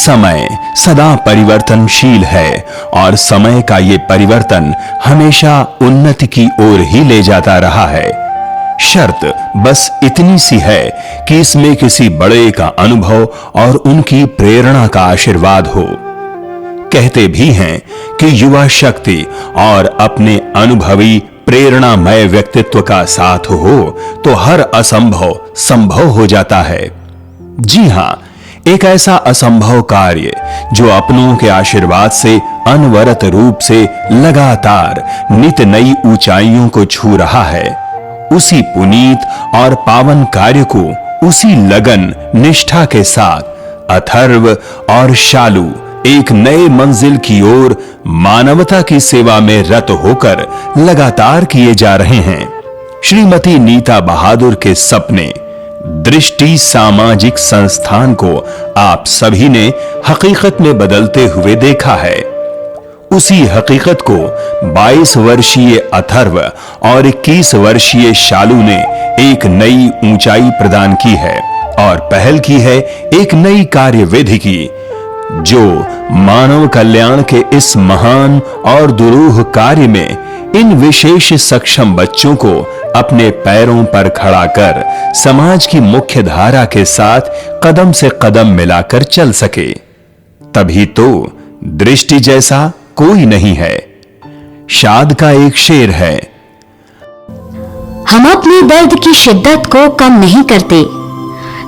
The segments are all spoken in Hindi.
समय सदा परिवर्तनशील है और समय का ये परिवर्तन हमेशा उन्नति की ओर ही ले जाता रहा है। शर्त बस इतनी सी है कि इसमें किसी बड़े का अनुभव और उनकी प्रेरणा का आशीर्वाद हो। कहते भी हैं कि युवा शक्ति और अपने अनुभवी प्रेरणामय व्यक्तित्व का साथ हो तो हर असंभव संभव हो जाता है। जी हां, एक ऐसा असंभव कार्य जो अपनों के आशीर्वाद से अनवरत रूप से लगातार नित नई ऊंचाइयों को छू रहा है, उसी पुनीत और पावन कार्य को उसी लगन निष्ठा के साथ अथर्व और शालू एक नए मंजिल की ओर मानवता की सेवा में रत होकर लगातार किए जा रहे हैं। श्रीमती नीता बहादुर के सपने दृष्टि सामाजिक संस्थान को आप सभी ने हकीकत में बदलते हुए देखा है। उसी हकीकत को 22 वर्षीय अथर्व और 21 वर्षीय शालू ने एक नई ऊंचाई प्रदान की है और पहल की है एक नई कार्यविधि की, जो मानव कल्याण के इस महान और दुरूह कार्य में इन विशेष सक्षम बच्चों को अपने पैरों पर खड़ा कर समाज की मुख्य धारा के साथ कदम से कदम मिलाकर चल सके। तभी तो दृष्टि जैसा कोई नहीं है। शाद का एक शेर है, हम अपने दर्द की शिद्दत को कम नहीं करते,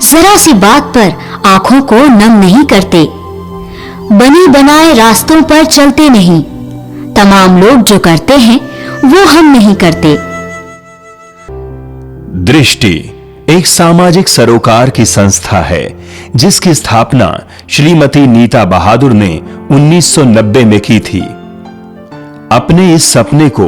जरा सी बात पर आंखों को नम नहीं करते, बनी बनाए रास्तों पर चलते नहीं, तमाम लोग जो करते हैं वो हम नहीं करते। दृष्टि एक सामाजिक सरोकार की संस्था है जिसकी स्थापना श्रीमती नीता बहादुर ने 1990 में की थी। अपने इस सपने को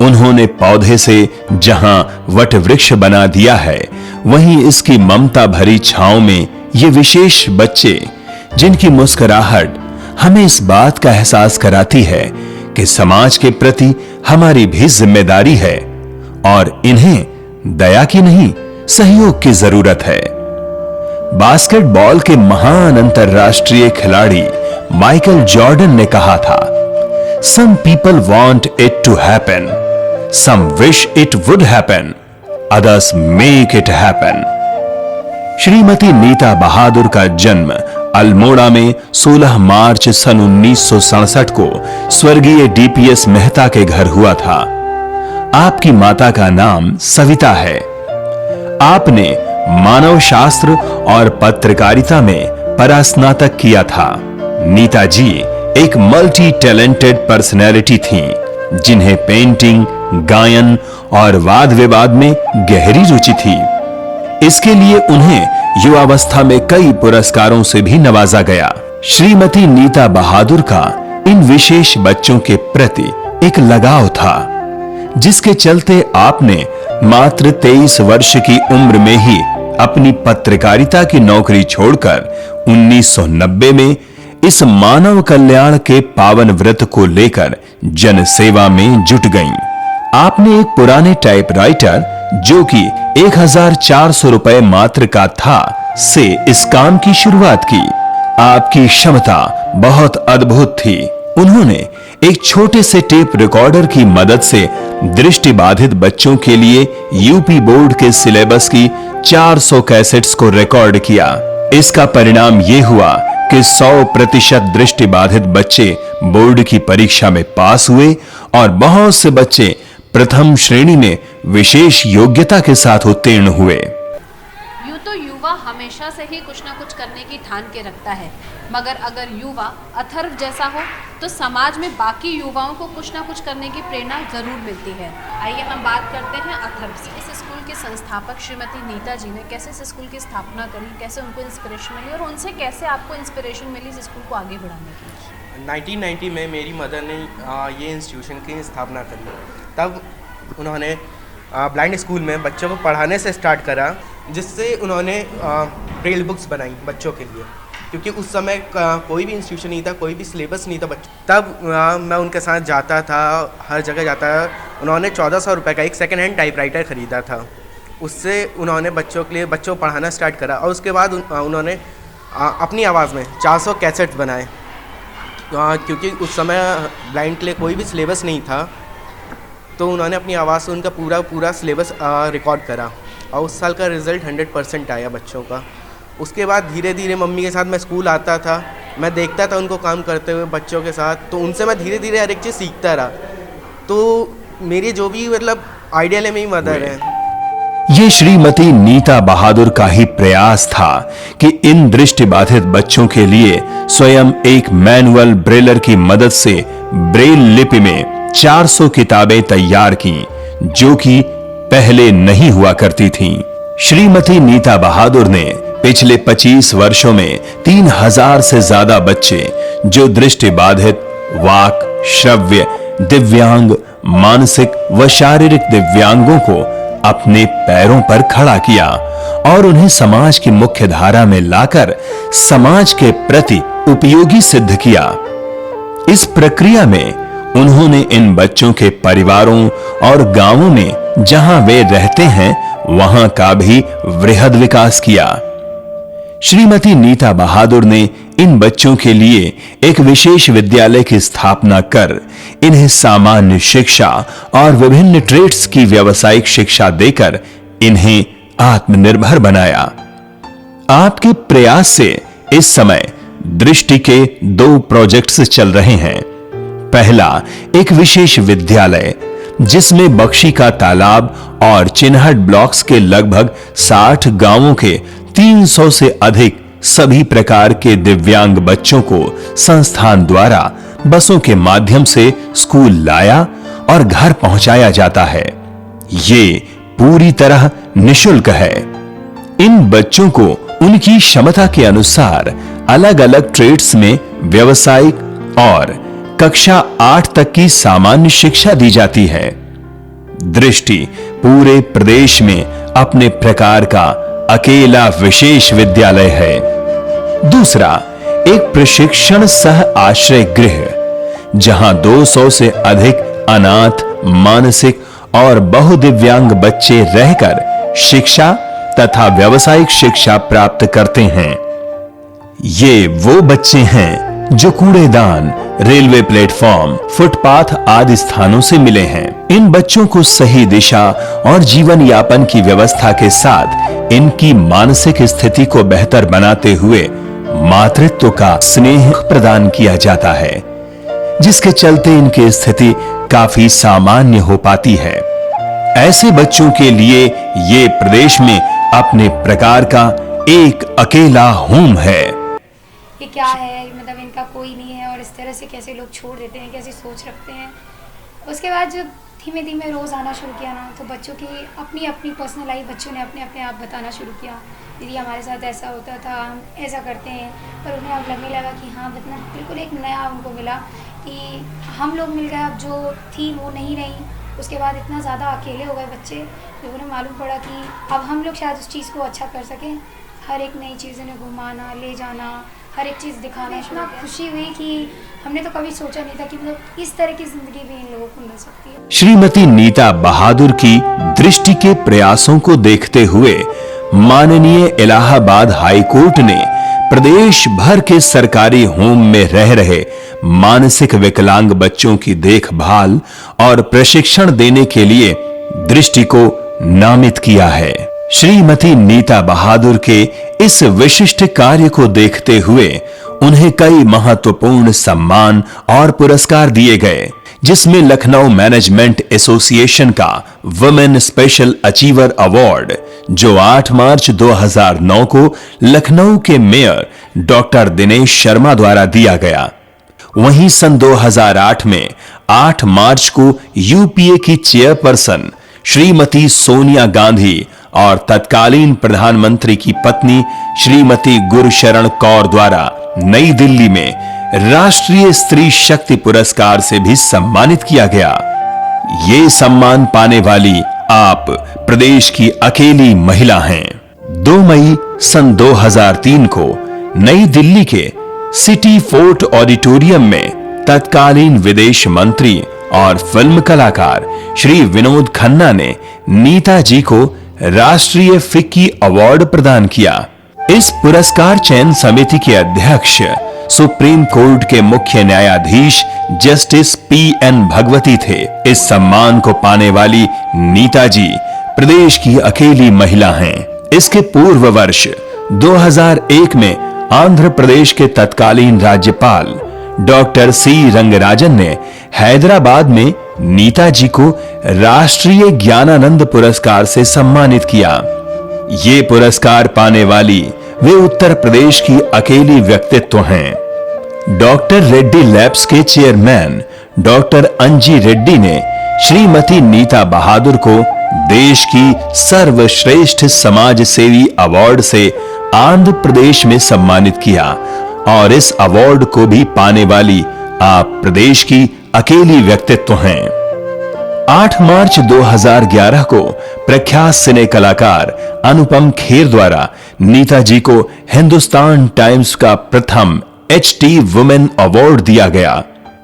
उन्होंने पौधे से जहां वट वृक्ष बना दिया है, वहीं इसकी ममता भरी छांव में ये विशेष बच्चे, जिनकी मुस्कुराहट हमें इस बात का एहसास कराती है कि समाज के प्रति हमारी भी जिम्मेदारी है और इन्हें दया की नहीं सहयोग की जरूरत है। बास्केटबॉल के महान अंतरराष्ट्रीय खिलाड़ी माइकल जॉर्डन ने कहा था, some people want it to happen, some wish it would happen, others make it happen. Shrimati Neeta Bahadur का जन्म अल्मोड़ा में 16 मार्च सन 1967 को स्वर्गीय डीपीएस मेहता के घर हुआ था। आपकी माता का नाम सविता है। आपने मानव शास्त्र और पत्रकारिता में परास्नातक किया था। नीता जी एक मल्टी टैलेंटेड पर्सनैलिटी थीं, जिन्हें पेंटिंग, गायन और वाद विवाद में गहरी रुचि थी। इसके लिए उन्हें युवावस्था में कई पुरस्कारों से भी नवाजा गया। श्रीमती नीता बहादुर का इन विशेष बच्चों के प्रति एक लगाव था, जिसके चलते आपने मात्र 23 वर्ष की उम्र में ही अपनी पत्रकारिता की नौकरी छोड़कर 1990 में इस मानव कल्याण के पावन व्रत को लेकर जन सेवा में जुट गईं। आपने एक पुराने टाइपराइटर, जो कि 1400 रुपए मात्र का था, से इस काम की शुरुआत की। आपकी क्षमता बहुत अद्भुत थी। उन्होंने एक छोटे से टेप रिकॉर्डर की मदद से दृष्टिबाधित बच्चों के लिए यूपी बोर्ड के सिलेबस की 400 कैसेट्स को रिकॉर्ड किया। इसका परिणाम यह हुआ कि 100% दृष्टिबाधित बच्चे बोर्ड की परीक्षा में पास हुए और बहुत से बच्चे प्रथम श्रेणी में विशेष योग्यता के साथ उत्तीर्ण हुए। यूं तो युवा हमेशा से ही कुछ ना कुछ करने की ठान के रखता है, मगर अगर युवा अथर्व जैसा हो तो समाज में बाकी युवाओं को कुछ ना कुछ करने की प्रेरणा जरूर मिलती है। आइए हम बात करते हैं अथर्व से। इस स्कूल के संस्थापक श्रीमती नीता जी ने कैसे इस स्कूल की स्थापना करी, कैसे उनको इंस्पिरेशन मिली और उनसे कैसे आपको इंस्पिरेशन मिली इस स्कूल को आगे बढ़ाने की? 1990 में मेरी मदर ने ये इंस्टीट्यूशन की स्थापना करी। तब उन्होंने ब्लाइंड स्कूल में बच्चों को पढ़ाने से स्टार्ट करा, जिससे उन्होंने ब्रेल बुक्स बनाई बच्चों के लिए, क्योंकि उस समय कोई भी इंस्टीट्यूशन नहीं था, कोई भी सिलेबस नहीं था तब मैं उनके साथ जाता था, हर जगह जाता था। उन्होंने 1400 रुपये का एक सेकेंड हैंड टाइपराइटर ख़रीदा था। उससे उन्होंने बच्चों के लिए बच्चों को पढ़ाना स्टार्ट करा और उसके बाद उन्होंने अपनी आवाज़ में 400 कैसेट्स बनाए, क्योंकि उस समय ब्लाइंड के लिए कोई भी सिलेबस नहीं था, तो उन्होंने अपनी आवाज़ से उनका पूरा सिलेबस रिकॉर्ड करा और उस साल का रिज़ल्ट 100% आया बच्चों का। उसके बाद धीरे धीरे मम्मी के साथ मैं स्कूल आता था, मैं देखता था उनको काम करते हुए बच्चों के साथ, तो उनसे मैं धीरे धीरे हर एक चीज़ सीखता रहा। तो मेरी जो भी मतलब आइडियल है, मेरी मदर है। ये श्रीमती नीता बहादुर का ही प्रयास था कि इन दृष्टिबाधित बच्चों के लिए स्वयं एक मैनुअल ब्रेलर की मदद से ब्रेल लिपि में 400 किताबें तैयार की, जो कि पहले नहीं हुआ करती थीं। श्रीमती नीता बहादुर ने पिछले 25 वर्षों में 3000 से ज्यादा बच्चे जो दृष्टिबाधित, वाक, श्रव्य, दिव्यांग, मानसिक व शारीरिक दिव्यांगों को अपने पैरों पर खड़ा किया और उन्हें समाज की मुख्य धारा में लाकर समाज के प्रति उपयोगी सिद्ध किया। इस प्रक्रिया में उन्होंने इन बच्चों के परिवारों और गांवों में जहां वे रहते हैं वहां का भी वृहद विकास किया। श्रीमती नीता बहादुर ने इन बच्चों के लिए एक विशेष विद्यालय की स्थापना कर इन्हें सामान्य शिक्षा और विभिन्न ट्रेड्स की व्यावसायिक शिक्षा देकर इन्हें आत्मनिर्भर बनाया। आपके प्रयास से इस समय दृष्टि के 2 प्रोजेक्ट्स चल रहे हैं। पहला, एक विशेष विद्यालय जिसमें बख्शी का तालाब और चिन्हट ब्लॉक्स के लगभग 60 गांवों के 300 से अधिक सभी प्रकार के दिव्यांग बच्चों को संस्थान द्वारा बसों के माध्यम से स्कूल लाया और घर पहुंचाया जाता है। ये पूरी तरह निशुल्क है। इन बच्चों को उनकी क्षमता के अनुसार अलग-अलग ट्रेड्स में व्यावसायिक और कक्षा 8 तक की सामान्य शिक्षा दी जाती है। दृष्टि पूरे प्रदेश में अपने प्रकार का अकेला विशेष विद्यालय है। दूसरा, एक प्रशिक्षण सह आश्रय गृह जहां 200 से अधिक अनाथ, मानसिक और बहुदिव्यांग बच्चे रहकर शिक्षा तथा व्यावसायिक शिक्षा प्राप्त करते हैं। ये वो बच्चे हैं जो कूड़ेदान, रेलवे प्लेटफॉर्म, फुटपाथ आदि स्थानों से मिले हैं। इन बच्चों को सही दिशा और जीवन यापन की व्यवस्था के साथ इनकी मानसिक स्थिति को बेहतर बनाते हुए मातृत्व का स्नेह प्रदान किया जाता है, जिसके चलते इनकी स्थिति काफी सामान्य हो पाती है। ऐसे बच्चों के लिए ये प्रदेश में अपने प्रकार का एक अकेला होम है। ये क्या है, मतलब इनका कोई नहीं है और इस तरह से कैसे लोग छोड़ देते हैं, कैसी सोच रखते हैं। उसके बाद जब धीमे धीमे रोज़ आना शुरू किया ना, तो बच्चों की अपनी अपनी पर्सनल लाइफ बच्चों ने अपने अपने आप बताना शुरू किया। दीदी हमारे साथ ऐसा होता था, हम ऐसा करते हैं। पर उन्हें अब लगने लगा कि हाँ मतलब बिल्कुल एक नया उनको मिला कि हम लोग मिल गए, अब जो थी वो नहीं रही। उसके बाद इतना ज़्यादा अकेले हो गए बच्चे, जब उन्हें मालूम पड़ा कि अब हम लोग शायद उस चीज़ को अच्छा कर सकें। हर एक नई चीज़ उन्हें घुमाना, ले जाना, हर एक चीज़ दिखाना। इतना खुशी हुई कि हमने तो कभी सोचा नहीं था कि मतलब इस तरह की जिंदगी भी इन लोगों को मिल सकती है। श्रीमती नीता बहादुर की दृष्टि के प्रयासों को देखते हुए माननीय इलाहाबाद हाई कोर्ट ने प्रदेश भर के सरकारी होम में रह रहे मानसिक विकलांग बच्चों की देखभाल और प्रशिक्षण देने के लिए दृष्टि को नामित किया है। श्रीमती नीता बहादुर के इस विशिष्ट कार्य को देखते हुए उन्हें कई महत्वपूर्ण सम्मान और पुरस्कार दिए गए, जिसमें लखनऊ मैनेजमेंट एसोसिएशन का वुमेन स्पेशल अचीवर अवार्ड, जो 8 मार्च 2009 को लखनऊ के मेयर डॉक्टर दिनेश शर्मा द्वारा दिया गया। वहीं सन 2008 में 8 मार्च को यूपीए की चेयरपर्सन श्रीमती सोनिया गांधी और तत्कालीन प्रधानमंत्री की पत्नी श्रीमती गुरशरण कौर द्वारा नई दिल्ली में राष्ट्रीय स्त्री शक्ति पुरस्कार से भी सम्मानित किया गया। ये सम्मान पाने वाली आप प्रदेश की अकेली महिला हैं। 2 मई सन 2003 को नई दिल्ली के सिटी फोर्ट ऑडिटोरियम में तत्कालीन विदेश मंत्री और फिल्म कलाकार श्री विनोद खन्ना ने नीता जी को राष्ट्रीय फिक्की अवार्ड प्रदान किया। इस पुरस्कार चयन समिति के अध्यक्ष सुप्रीम कोर्ट के मुख्य न्यायाधीश जस्टिस पी.एन. भगवती थे। इस सम्मान को पाने वाली नीता जी प्रदेश की अकेली महिला हैं। इसके पूर्व वर्ष 2001 में आंध्र प्रदेश के तत्कालीन राज्यपाल डॉक्टर सी रंगराजन ने हैदराबाद में नीता जी को राष्ट्रीय ज्ञानानंद पुरस्कार से सम्मानित किया। ये पुरस्कार पाने वाली वे उत्तर प्रदेश की अकेली व्यक्तित्व हैं। डॉक्टर रेड्डी लैब्स के चेयरमैन डॉक्टर अंजी रेड्डी ने श्रीमती नीता बहादुर को देश की सर्वश्रेष्ठ समाज सेवी अवार्ड से आंध्र प्रदेश में सम्मानित किया और इस अवार्ड को भी पाने वाली आप प्रदेश की अकेली व्यक्तित्व हैं। 8 मार्च 2011 को प्रख्यात सिने कलाकार अनुपम खेर द्वारा नीता जी को हिंदुस्तान टाइम्स का प्रथम HT वुमेन अवार्ड दिया गया।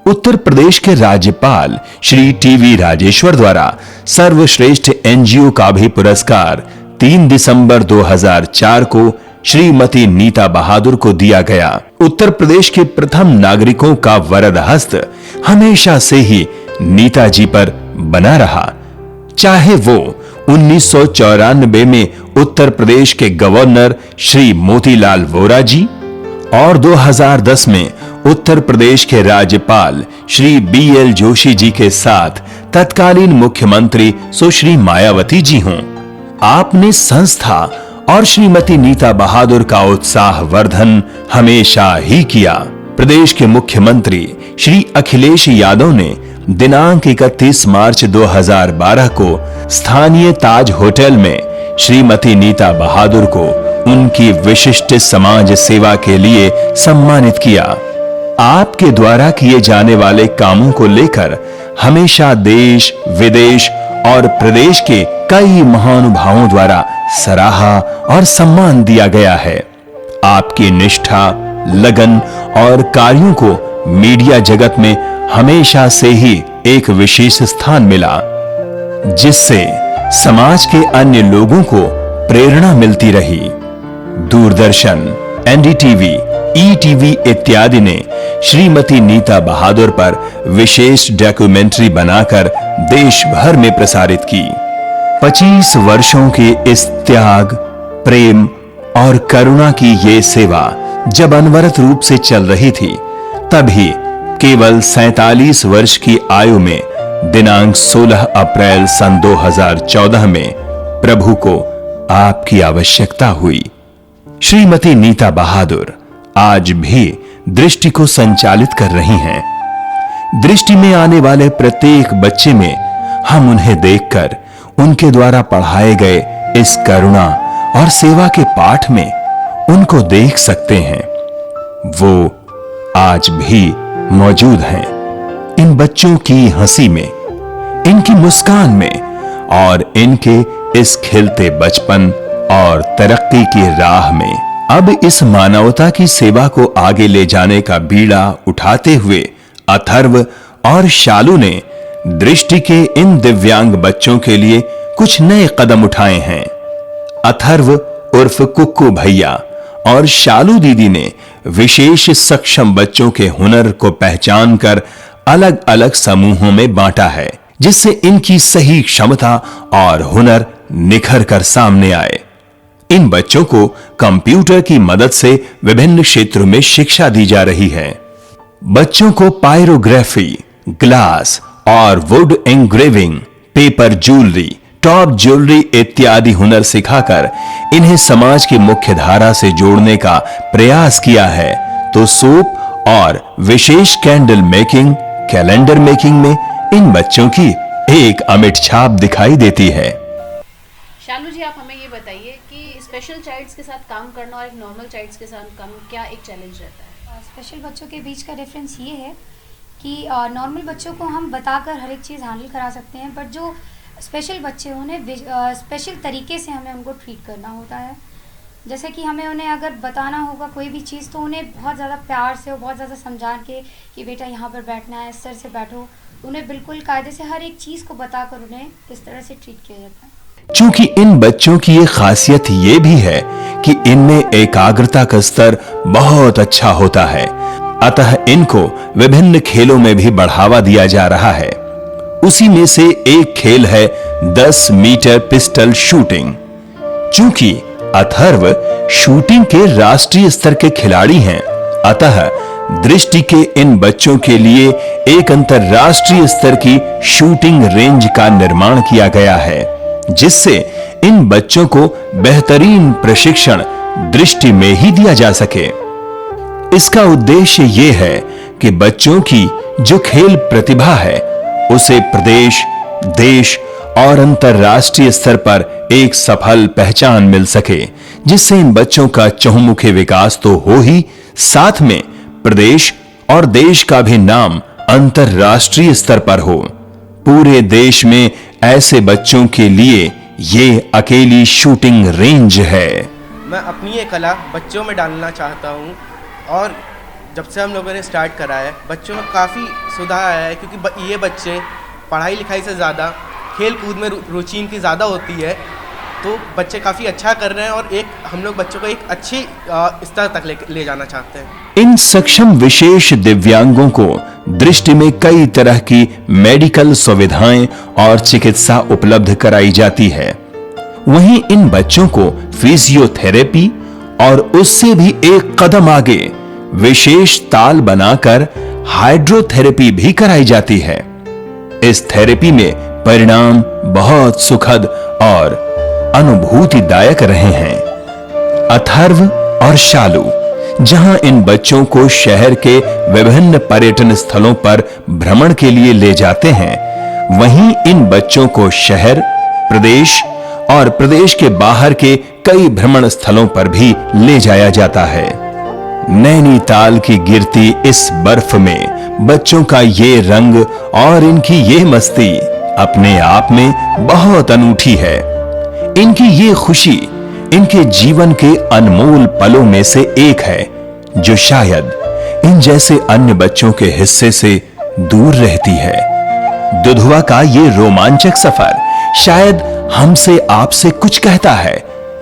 उत्तर प्रदेश के राज्यपाल श्री टी.वी. राजेश्वर द्वारा सर्वश्रेष्ठ NGO का भी पुरस्कार 3 दिसंबर 2004 को श्रीमती नीता बहादुर को दिया गया। उत्तर प्रदेश के प्रथम नागरिकों का वरद हस्त हमेशा से ही नीता जी पर बना रहा, चाहे वो 1994 में उत्तर प्रदेश के गवर्नर श्री मोतीलाल वोरा जी और 2010 में उत्तर प्रदेश के राज्यपाल श्री BL जोशी जी के साथ तत्कालीन मुख्यमंत्री सुश्री मायावती जी हों। आपने संस्था और श्रीमती नीता बहादुर का उत्साह वर्धन हमेशा ही किया। प्रदेश के मुख्यमंत्री श्री अखिलेश यादव ने दिनांक 31 मार्च 2012 को स्थानीय ताज होटल में श्रीमती नीता बहादुर को उनकी विशिष्ट समाज सेवा के लिए सम्मानित किया। आपके द्वारा किए जाने वाले कामों को लेकर हमेशा देश विदेश और प्रदेश के कई महानुभावों द्वारा सराहा और सम्मान दिया गया है। आपकी निष्ठा, लगन और कार्यों को मीडिया जगत में हमेशा से ही एक विशेष स्थान मिला, जिससे समाज के अन्य लोगों को प्रेरणा मिलती रही। दूरदर्शन, NDTV, ETV इत्यादि ने श्रीमती नीता बहादुर पर विशेष डॉक्यूमेंट्री बनाकर देश भर में प्रसारित की। 25 वर्षों के इस त्याग, प्रेम और करुणा की ये सेवा जब अनवरत रूप से चल रही थी, तभी केवल 47 वर्ष की आयु में दिनांक 16 अप्रैल सन 2014 में प्रभु को आपकी आवश्यकता हुई। श्रीमती नीता बहादुर आज भी दृष्टि को संचालित कर रही हैं। दृष्टि में आने वाले प्रत्येक बच्चे में हम उन्हें देखकर उनके द्वारा पढ़ाए गए इस करुणा और सेवा के पाठ में उनको देख सकते हैं। वो आज भी मौजूद हैं। इन बच्चों की हंसी में, इनकी मुस्कान में और इनके इस खिलते बचपन और तरक्की की राह में। अब इस मानवता की सेवा को आगे ले जाने का बीड़ा उठाते हुए अथर्व और शालू ने दृष्टि के इन दिव्यांग बच्चों के लिए कुछ नए कदम उठाए हैं। अथर्व उर्फ कुक्कू भैया और शालू दीदी ने विशेष सक्षम बच्चों के हुनर को पहचान कर अलग अलग समूहों में बांटा है, जिससे इनकी सही क्षमता और हुनर निखर कर सामने आए। इन बच्चों को कंप्यूटर की मदद से विभिन्न क्षेत्रों में शिक्षा दी जा रही है। बच्चों को पायरोग्राफी, ग्लास और wood engraving, paper jewellery, top jewellery इत्यादि हुनर सिखाकर इन्हें समाज की मुख्य धारा से जोड़ने का प्रयास किया है। तो सूप और विशेष कैंडल मेकिंग, कैलेंडर मेकिंग में इन बच्चों की एक अमिट छाप दिखाई देती है। शालू जी, आप हमें ये बताइए कि स्पेशल चाइल्ड्स के साथ काम करना और एक नॉर्मल चाइल्ड्स के साथ काम, क्या एक चैलेंज रहता है? स्पेशल बच्चों के बीच का डिफरेंस ये है कि नॉर्मल बच्चों को हम बताकर हर एक चीज़ हैंडल करा सकते हैं, बट जो स्पेशल बच्चे उन्हें स्पेशल तरीके से हमें उनको ट्रीट करना होता है। जैसे कि हमें उन्हें अगर बताना होगा कोई भी चीज़, तो उन्हें बहुत ज़्यादा प्यार से और बहुत ज़्यादा समझा के कि बेटा यहाँ पर बैठना है, इस तरह से बैठो, उन्हें बिल्कुल कायदे से हर एक चीज़ को बताकर उन्हें इस तरह से ट्रीट किया जाता है। चूंकि इन बच्चों की ये खासियत ये भी है कि इनमें एकाग्रता का स्तर बहुत अच्छा होता है, अतः इनको विभिन्न खेलों में भी बढ़ावा दिया जा रहा है। उसी में से एक खेल है 10 मीटर पिस्टल शूटिंग। चूंकि अथर्व शूटिंग के राष्ट्रीय स्तर के खिलाड़ी हैं, अतः दृष्टि के इन बच्चों के लिए एक अंतरराष्ट्रीय स्तर की शूटिंग रेंज का निर्माण किया गया है, जिससे इन बच्चों को बेहतरीन प्रशिक्षण दृष्टि में ही दिया जा सके। इसका उद्देश्य यह है कि बच्चों की जो खेल प्रतिभा है उसे प्रदेश, देश और अंतरराष्ट्रीय स्तर पर एक सफल पहचान मिल सके, जिससे इन बच्चों का चहुमुखी विकास तो हो ही, साथ में प्रदेश और देश का भी नाम अंतरराष्ट्रीय स्तर पर हो। पूरे देश में ऐसे बच्चों के लिए ये अकेली शूटिंग रेंज है। मैं अपनी ये कला बच्चों में डालना चाहता हूँ और जब से हम लोगों ने स्टार्ट करा है बच्चों में काफ़ी सुधार आया है, क्योंकि ये बच्चे पढ़ाई लिखाई से ज़्यादा खेल कूद में रुचि इनकी ज़्यादा होती है, तो बच्चे काफ़ी अच्छा कर रहे हैं और एक हम लोग बच्चों को एक अच्छी स्तर तक ले जाना चाहते हैं। इन सक्षम विशेष दिव्यांगों को दृष्टि में कई तरह की मेडिकल सुविधाएं और चिकित्सा उपलब्ध कराई जाती है। वहीं इन बच्चों को फिजियोथेरेपी और उससे भी एक कदम आगे विशेष ताल बनाकर हाइड्रोथेरेपी भी कराई जाती है। इस थेरेपी में परिणाम बहुत सुखद और अनुभूतिदायक रहे हैं। अथर्व और शालू जहां इन बच्चों को शहर के विभिन्न पर्यटन स्थलों पर भ्रमण के लिए ले जाते हैं, वहीं इन बच्चों को शहर, प्रदेश और प्रदेश के बाहर के कई भ्रमण स्थलों पर भी ले जाया जाता है। नैनीताल की गिरती इस बर्फ में बच्चों का ये रंग और इनकी ये मस्ती अपने आप में बहुत अनूठी है। इनकी ये खुशी इनके जीवन के अनमोल पलों में से एक है, जो शायद इन जैसे अन्य बच्चों के हिस्से से दूर रहती है। दुधवा का ये रोमांचक सफर शायद हमसे आपसे कुछ कहता है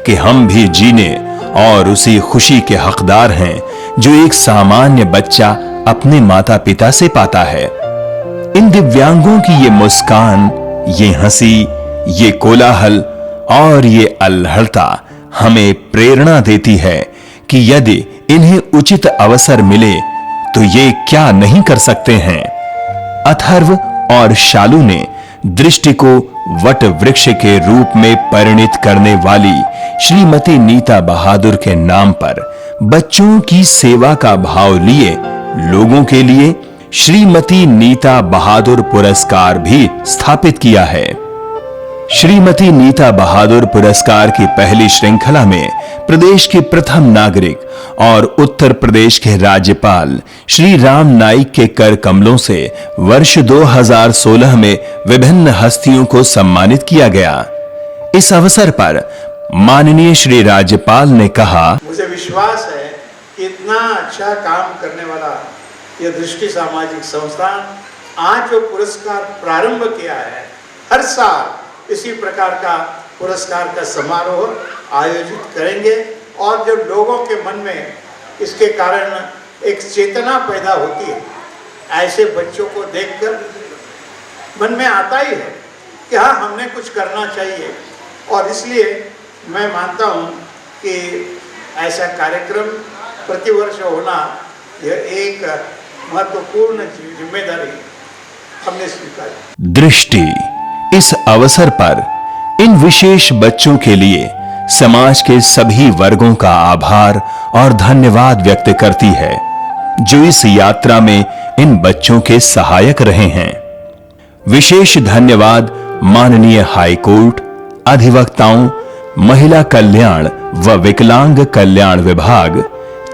कि हम भी जीने और उसी खुशी के हकदार हैं जो एक सामान्य बच्चा अपने माता पिता से पाता है। इन दिव्यांगों की ये मुस्कान, ये हंसी, ये कोलाहल और ये अल्हड़ता हमें प्रेरणा देती है कि यदि इन्हें उचित अवसर मिले तो ये क्या नहीं कर सकते हैं। अथर्व और शालू ने दृष्टि को वट वृक्ष के रूप में परिणित करने वाली श्रीमती नीता बहादुर के नाम पर बच्चों की सेवा का भाव लिए लोगों के लिए श्रीमती नीता बहादुर पुरस्कार भी स्थापित किया है। श्रीमती नीता बहादुर पुरस्कार की पहली श्रृंखला में प्रदेश के प्रथम नागरिक और उत्तर प्रदेश के राज्यपाल श्री राम नाईक के कर कमलों से वर्ष 2016 में विभिन्न हस्तियों को सम्मानित किया गया। इस अवसर पर माननीय श्री राज्यपाल ने कहा, मुझे विश्वास है कि इतना अच्छा काम करने वाला यह दृष्टि सामाजिक संस्थान आज जो पुरस्कार प्रारंभ किया है, हर साल इसी प्रकार का पुरस्कार का समारोह आयोजित करेंगे और जब लोगों के मन में इसके कारण एक चेतना पैदा होती है, ऐसे बच्चों को देखकर मन में आता ही है कि हाँ, हमने कुछ करना चाहिए। और इसलिए मैं मानता हूँ कि ऐसा कार्यक्रम प्रतिवर्ष होना यह एक महत्वपूर्ण जिम्मेदारी हमने स्वीकारी। दृष्टि इस अवसर पर इन विशेष बच्चों के लिए समाज के सभी वर्गों का आभार और धन्यवाद व्यक्त करती है, जो इस यात्रा में इन बच्चों के सहायक रहे हैं। विशेष धन्यवाद माननीय हाई कोर्ट, अधिवक्ताओं, महिला कल्याण व विकलांग कल्याण विभाग,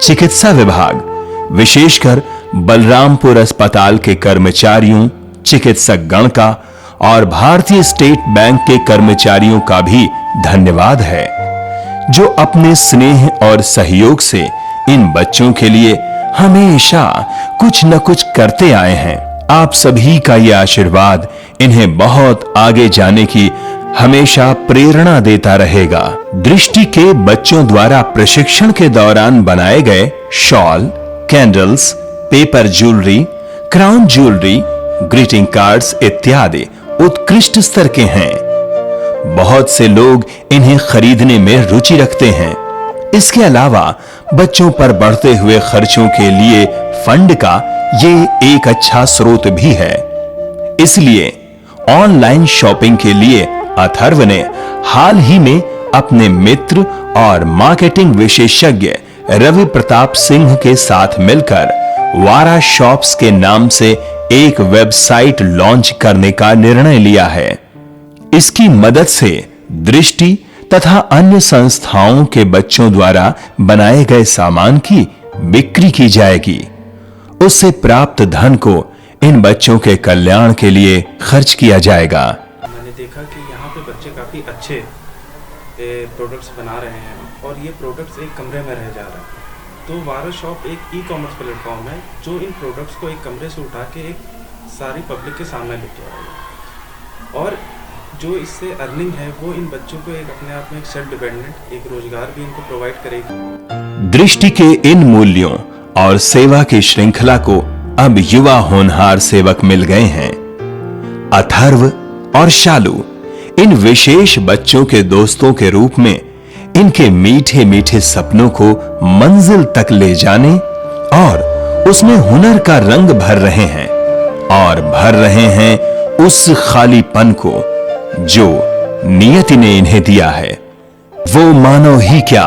चिकित्सा विभाग, विशेषकर बलरामपुर अस्पताल के कर्मचारियों, चिकित्सक गण का और भारतीय स्टेट बैंक के कर्मचारियों का भी धन्यवाद है, जो अपने स्नेह और सहयोग से इन बच्चों के लिए हमेशा कुछ न कुछ करते आए हैं। आप सभी का यह आशीर्वाद इन्हें बहुत आगे जाने की हमेशा प्रेरणा देता रहेगा। दृष्टि के बच्चों द्वारा प्रशिक्षण के दौरान बनाए गए shawl, candles, paper jewellery, crown jewellery, greeting cards इत्यादि उत्कृष्ट स्तर के हैं। बहुत से लोग इन्हें खरीदने में रुचि रखते हैं। इसके अलावा बच्चों पर बढ़ते हुए खर्चों के लिए फंड का ये एक अच्छा स्रोत भी है। इसलिए ऑनलाइन शॉपिंग के लिए अथर्व ने हाल ही में अपने मित्र और मार्केटिंग विशेषज्ञ रवि प्रताप सिंह के साथ मिलकर वारा शॉप्स के नाम से एक वेबसाइट लॉन्च करने का निर्णय लिया है। इसकी मदद से दृष्टि तथा अन्य संस्थाओं के बच्चों द्वारा बनाए गए सामान की बिक्री की जाएगी। उससे प्राप्त धन को इन बच्चों के कल्याण के लिए खर्च किया जाएगा। मैंने देखा कि यहाँ पे बच्चे काफ़ी अच्छे प्रोडक्ट्स बना रहे हैं और ये प्रोडक्ट्स एक कमरे में रह जा रहे हैं। तो वारा शॉप एक ई-कॉमर्स प्लेटफॉर्म है जो इन प्रोडक्ट्स को एक कमरे से उठा के एक सारी पब्लिक के सामने लेके आएगा और जो इससे अर्निंग है वो इन बच्चों को एक अपने आप में एक सेल्फ डिपेंडेंट एक रोजगार भी इनको प्रोवाइड करेगी। दृष्टि के इन मूल्यों और सेवा की श्रृंखला को अब युवा होनहार सेवक मिल गए हैं। अथर्व और शालू इन विशेष बच्चों के दोस्तों के रूप में इनके मीठे मीठे सपनों को मंजिल तक ले जाने और उसमें हुनर का रंग भर रहे हैं और भर रहे हैं उस खालीपन को जो नियति ने इन्हें दिया है। वो मानव ही क्या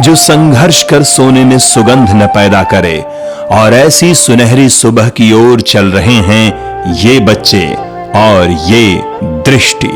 जो संघर्ष कर सोने में सुगंध न पैदा करे और ऐसी सुनहरी सुबह की ओर चल रहे हैं ये बच्चे और ये दृष्टि।